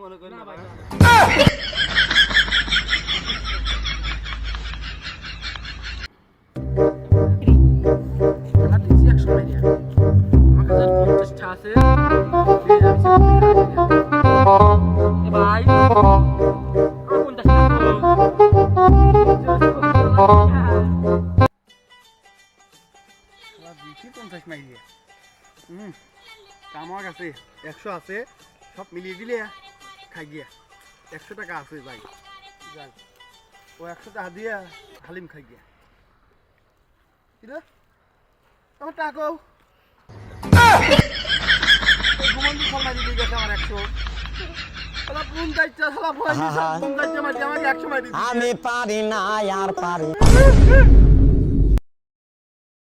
মনে করেন না ভাই। খেলা দিচ্ছি 100 মাইরিয়া আমার কাছে 50টা আছে ভাই কোনটা খেলা দিচ্ছি 50 মাইরিয়া আমার কাছে 100 আছে সব মিলিয়ে দিলে খাই গিয়া 100 টাকা আছে ভাই যাই ও 100 টাকা দিয়া হালিম খাই গিয়া কিরে আমার টাকাও ঘুমান্তি ফলমারি দিয়ে গেছে আমার 100 শালা কোন দাইচ্ছা শালা ভয় দিছে কোন দাইচ্ছা মারি আমাকে 100 মারি দিছে আমি পারি না আর পারি